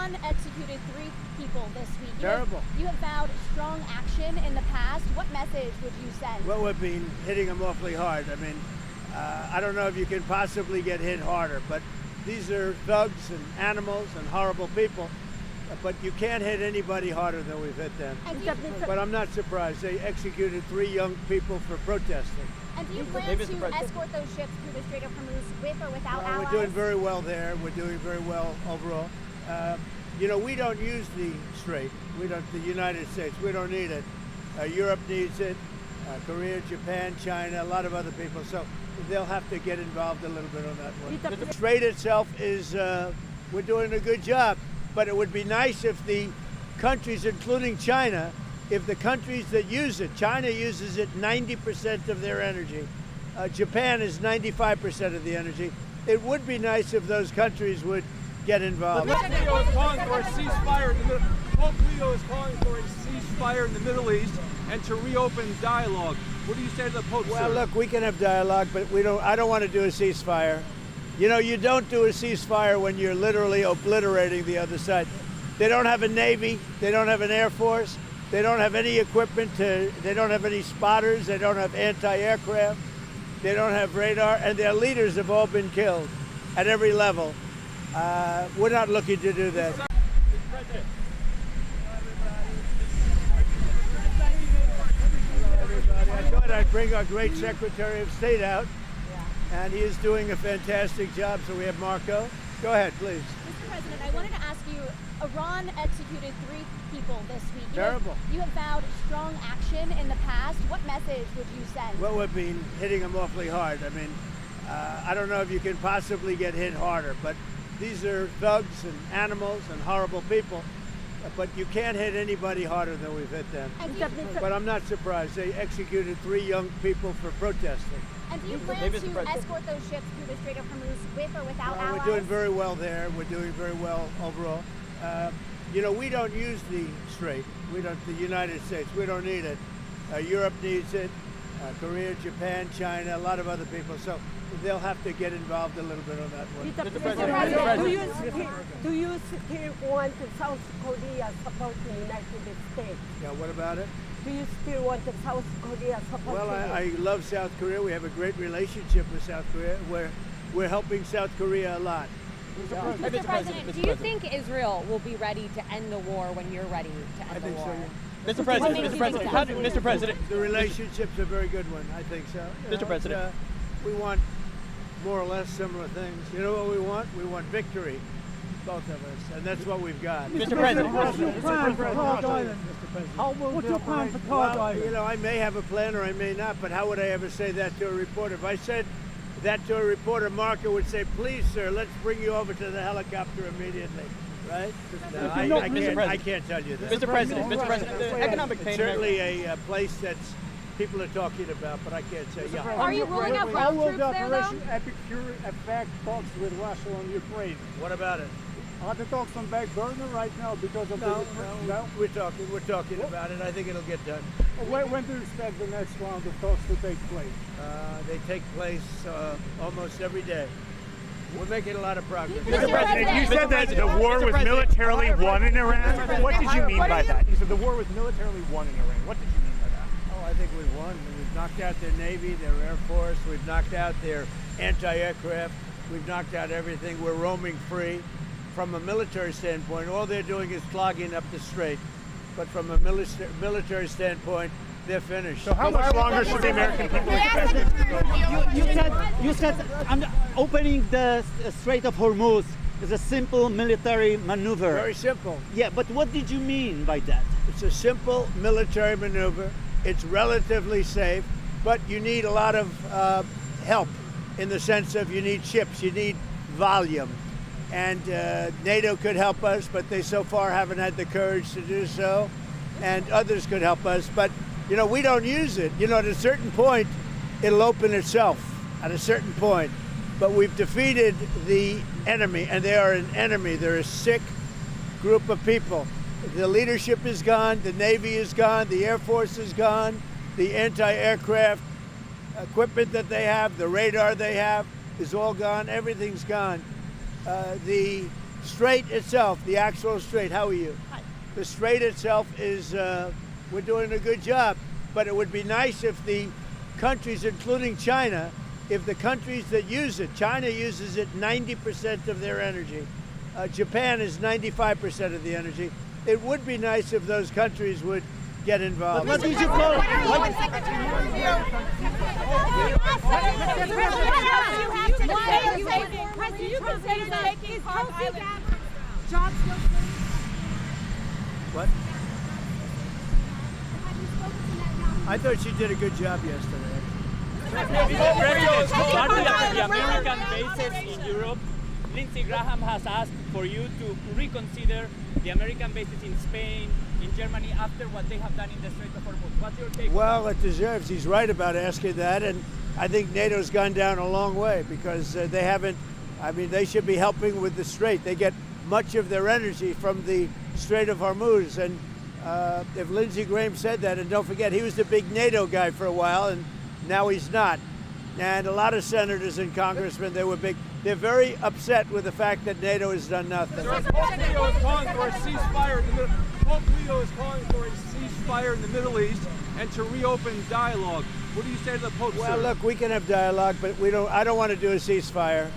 Iran executed 3 people this week. Terrible. You have vowed strong action in the past. What message would you send? Well, we've been hitting them awfully hard. I mean, I don't know if you can possibly get hit harder, but these are thugs and animals and horrible people. But you can't hit anybody harder than we've hit them. But I'm not surprised. They executed 3 young people for protesting. And do you plan to escort those ships through the Strait of Hormuz with or without allies? We're doing very well there. We're doing very well overall. You know, we don't use the strait. We don't. The United States. We don't need it. Europe needs it. Korea, Japan, China, a lot of other people. So they'll have to get involved a little bit on that one. The strait itself is. We're doing a good job, but it would be nice if the countries, including China, if the countries that use it, China uses it 90% of their energy. Japan is 95% of the energy. It would be nice if those countries would get involved. Pope Leo is calling for a ceasefire in the Middle. Pope Leo is calling for a ceasefire in the Middle East and to reopen dialogue. What do you say to the Pope? Well, sir? look, we can have dialogue, but we don't. I don't want to do a ceasefire. You know, you don't do a ceasefire when you're literally obliterating the other side. They don't have a navy. They don't have an air force. They don't have any equipment they don't have any spotters. They don't have anti-aircraft. They don't have radar, and their leaders have all been killed at every level. We're not looking to do that. Everybody. I thought I'd bring our great Secretary of State out, and he is doing a fantastic job. So we have Marco. Go ahead, please. Mr. President, I wanted to ask you, Iran executed 3 people this week. Terrible. You have vowed strong action in the past. What message would you send? Well, we've been hitting them awfully hard. I mean, I don't know if you can possibly get hit harder, but these are thugs and animals and horrible people. But you can't hit anybody harder than we've hit them. But I'm not surprised. They executed 3 young people for protesting. And do you plan to escort those ships through the Strait of Hormuz with or without allies? We're doing very well there. We're doing very well overall. You know, we don't use the strait. We don't. The United States. We don't need it. Europe needs it. Korea, Japan, China, a lot of other people. So they'll have to get involved a little bit on that one. Mr. President, do you still want South Korea support the United States? Yeah, what about it? Do you still want South Korea support? Well, I love South Korea. We have a great relationship with South Korea. We're helping South Korea a lot. Mr. President, do you think Israel will be ready to end the war when you're ready to end the war? I think so. Mr. President, Mr. President, The relationship's a very good one. I think so. Mr. President. We want more or less similar things. You know what we want? We want victory, both of us, and that's what we've got. Mr. President. What's your plan for Cloud Island? Well, you know, I may have a plan or I may not, but how would I ever say that to a reporter? If I said that to a reporter, Marco would say, please, sir, let's bring you over to the helicopter immediately. Right? No, I can't tell you that. Mr. President, the economic pain. It's certainly a place that's people are talking about, but I can't say. Yeah. Are you ruling out ground troops there, though? Epic Fury effect talks with Russia on Ukraine. What about it? Are the talks on back burner right now because of No, no? we're talking about it. I think it'll get done. When do you expect the next round of talks to take place? They take place almost every day. We're making a lot of progress. Mr. President, you said that the war was militarily won in Iran. What did you mean by that? You said the war was militarily won in Iran. What did you mean by that? Oh, I think we've won. We've knocked out their Navy, their Air Force. We've knocked out their anti-aircraft. We've knocked out everything. We're roaming free. From a military standpoint, all they're doing is clogging up the strait. But from a military standpoint, they're finished. So how much longer should the American people expect? You said opening the Strait of Hormuz is a simple military maneuver. Very simple. Yeah, but what did you mean by that? It's a simple military maneuver. It's relatively safe, but you need a lot of help in the sense of you need ships, you need volume. And NATO could help us, but they so far haven't had the courage to do so. And others could help us, but you know, we don't use it. You know, at a certain point, it'll open itself at a certain point. But we've defeated the enemy, and they are an enemy. They're a sick group of people. The leadership is gone, the Navy is gone, the Air Force is gone, the anti-aircraft equipment that they have, the radar they have is all gone, everything's gone. The Strait itself, the actual strait, how are you? Hi. The strait itself is, we're doing a good job, but it would be nice if the countries, including China, if the countries that use it, China uses it 90% of their energy. Japan is 95% of the energy. It would be nice if those countries would get involved. What did you call? What? I thought she did a good job yesterday. Mr. President, starting at the American bases in Europe, Lindsey Graham has asked for you to reconsider the American bases in Spain, in Germany, after what they have done in the Strait of Hormuz. What's your take? Well, it deserves. He's right about asking that, and I think NATO's gone down a long way because they haven't. I mean, they should be helping with the Strait. They get much of their energy from the Strait of Hormuz, and if Lindsey Graham said that, and don't forget, he was the big NATO guy for a while, and now he's not. And a lot of senators and congressmen, they're very upset with the fact that NATO has done nothing. Pope Leo is calling for a ceasefire in the Middle. Pope Leo is calling for a ceasefire in the Middle East and to reopen dialogue. What do you say to the Pope? Well, sir? look, we can have dialogue, but I don't want to do a ceasefire.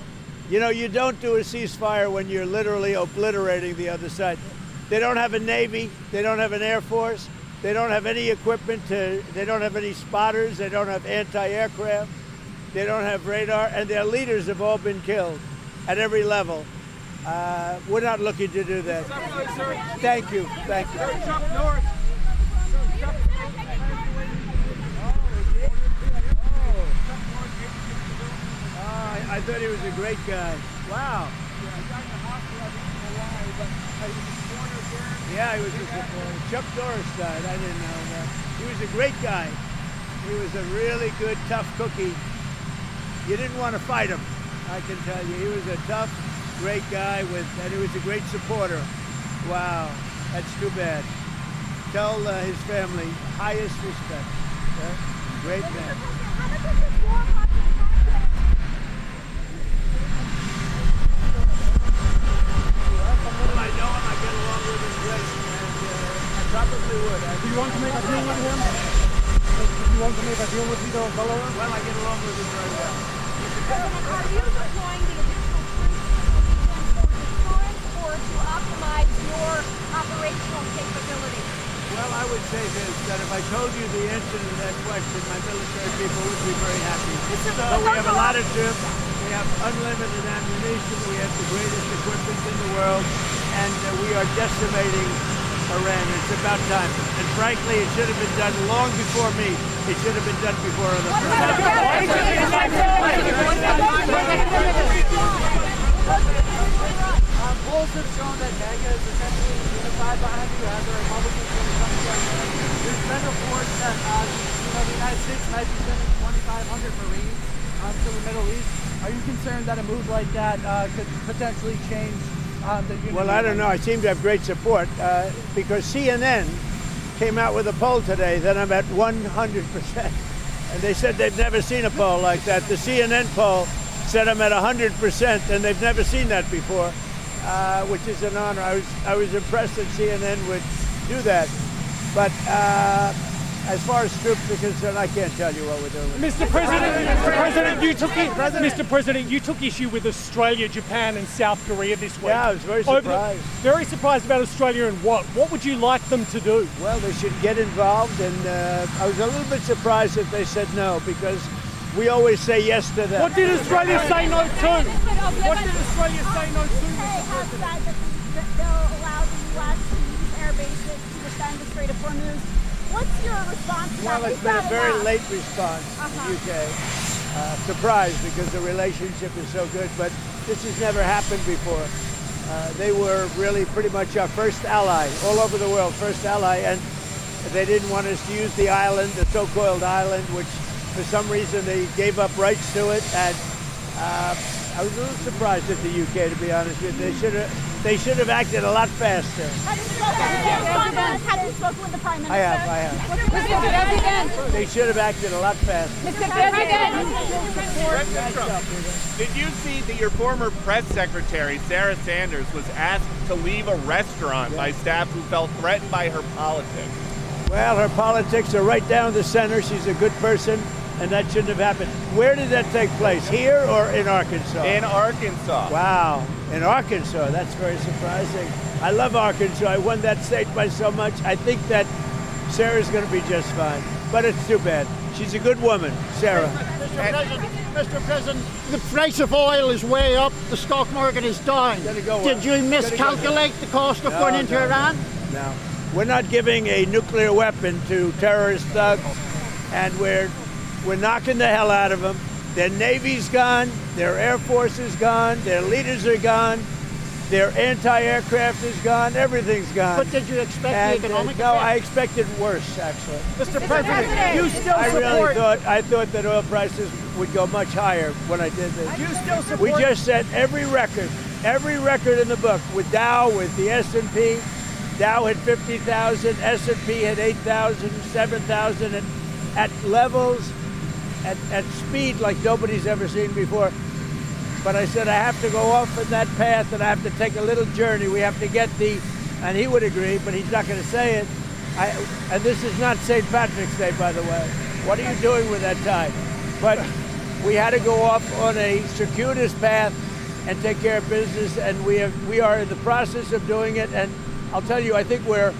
You know, you don't do a ceasefire when you're literally obliterating the other side. They don't have a Navy. They don't have an Air Force. They don't have any equipment they don't have any spotters. They don't have anti-aircraft. They don't have radar, and their leaders have all been killed at every level. We're not looking to do that. Thank you. Thank you. Chuck Norris. I thought he was a great guy. Wow. Yeah, he was a supporter. Chuck Norris died. I didn't know that. He was a great guy. He was a really good, tough cookie. You didn't want to fight him, I can tell you. He was a tough, great guy, and he was a great supporter. Wow, that's too bad. Tell his family highest respect. Great man. I know him. I get along with him great, and I probably would. Do you want to make a deal with him? Do you want to make a deal with Vito Bellow? Well, I get along with him very well. President, are you deploying the additional troops for deterrence or to optimize your operational capabilities? Well, I would say this, that if I told you the answer to that question, my military people would be very happy. So we have a lot of troops, we have unlimited ammunition, we have the greatest equipment in the world, and we are decimating Iran. It's about time. And frankly, it should have been done long before me. It should have been done before other presidents. Polls have shown that MAGA is essentially unified behind you as the Republicans when it comes to Iran. There's been reports that the United States might be sending 2,500 Marines to the Middle East. Are you concerned that a move like that could potentially change the unity? Well, I don't know. I seem to have great support because CNN came out with a poll today that I'm at 100%. And they said they've never seen a poll like that. The CNN poll said I'm at 100%, and they've never seen that before, which is an honor. I was impressed that CNN would do that. But as far as troops are concerned, I can't tell you what we're doing. Mr. President, you took issue with Australia, Japan, and South Korea this week. Yeah, I was very surprised. Very surprised about Australia and what? What would you like them to do? Well, they should get involved, and I was a little bit surprised if they said no, because we always say yes to them. What did Australia say no to? What did Australia say no to, Mr. President? They'll allow the U.S. to use air bases to defend the Strait of Hormuz. What's your response to that? Well, it's been a very late response in the UK. Surprised because the relationship is so good, but this has never happened before. They were really pretty much our first ally, all over the world, first ally, and they didn't want us to use the island, the so-called island, which for some reason they gave up rights to it, and I was a little surprised at the UK, to be honest with you. They should have acted a lot faster. Have you spoken with the Prime Minister? I have. Mr. President. They should have acted a lot faster. Mr. President. Did you see that your former press secretary, Sarah Sanders, was asked to leave a restaurant by staff who felt threatened by her politics? Well, her politics are right down the center. She's a good person, and that shouldn't have happened. Where did that take place, here or in Arkansas? In Arkansas. Wow, in Arkansas. That's very surprising. I love Arkansas. I won that state by so much. I think that Sarah's going to be just fine, but it's too bad. She's a good woman, Sarah. Mr. President, the price of oil is way up. The stock market is down. Did you miscalculate the cost of going into Iran? No. We're not giving a nuclear weapon to terrorist thugs, and we're knocking the hell out of them. Their Navy's gone, their Air Force is gone, their leaders are gone, their anti-aircraft is gone, everything's gone. But did you expect the economic No, I expected worse, actually. Mr. President, you still support... I thought that oil prices would go much higher when I did this. You still support... We just set every record in the book, with Dow, with the S&P. Dow had 50,000, S&P had 8,000, 7,000 at levels, at speed like nobody's ever seen before. But I said I have to go off in that path, and I have to take a little journey. We have to get and he would agree, but he's not going to say it. And this is not St. Patrick's Day, by the way. What are you doing with that tie? But we had to go off on a circuitous path and take care of business, and we are in the process of doing it. And I'll tell you, I think we're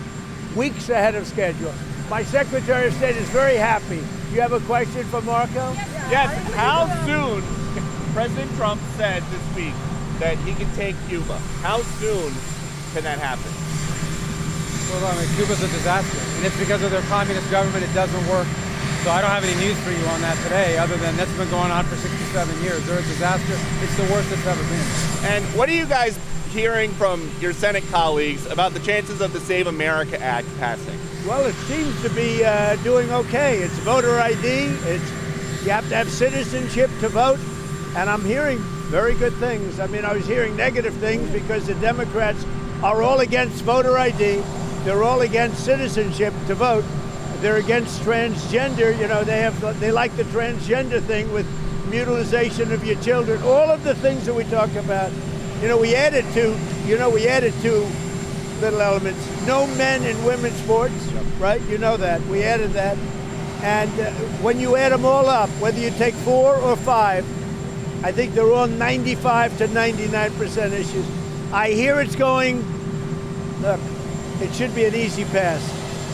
weeks ahead of schedule. My Secretary of State is very happy. Do you have a question for Marco? Yes. How soon? President Trump said this week that he can take Cuba. How soon can that happen? Well, I mean, Cuba's a disaster, and it's because of their communist government. It doesn't work. So I don't have any news for you on that today, other than that's been going on for 67 years. They're a disaster. It's the worst it's ever been. And what are you guys hearing from your Senate colleagues about the chances of the Save America Act passing? Well, it seems to be doing okay. It's voter ID. You have to have citizenship to vote. And I'm hearing very good things. I mean, I was hearing negative things because the Democrats are all against voter ID. They're all against citizenship to vote. They're against transgender. You know, they like the transgender thing with mutilization of your children. All of the things that we talk about. You know, we added two little elements. No men in women's sports, right? You know that. We added that. And when you add them all up, whether you take 4 or 5, I think they're all 95 to 99% issues. I hear it's going, look, it should be an easy pass,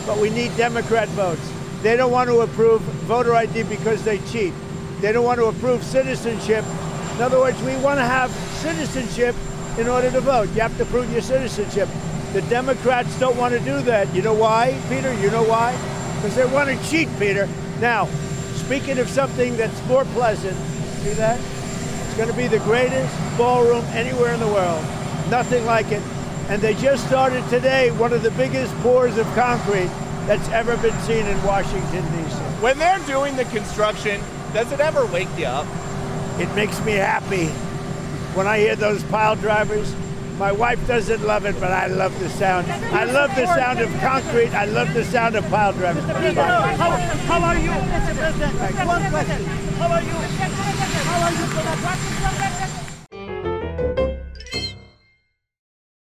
but we need Democrat votes. They don't want to approve voter ID because they cheat. They don't want to approve citizenship. In other words, we want to have citizenship in order to vote. You have to prove your citizenship. The Democrats don't want to do that. You know why, Peter? You know why? Because they want to cheat, Peter. Now, speaking of something that's more pleasant, see that? It's going to be the greatest ballroom anywhere in the world. Nothing like it. And they just started today one of the biggest pours of concrete that's ever been seen in Washington, D.C. When they're doing the construction, does it ever wake you up? It makes me happy. When I hear those pile drivers, my wife doesn't love it, but I love the sound. I love the sound of concrete. I love the sound of pile drivers. How are you, Mr. President? One question. How are you?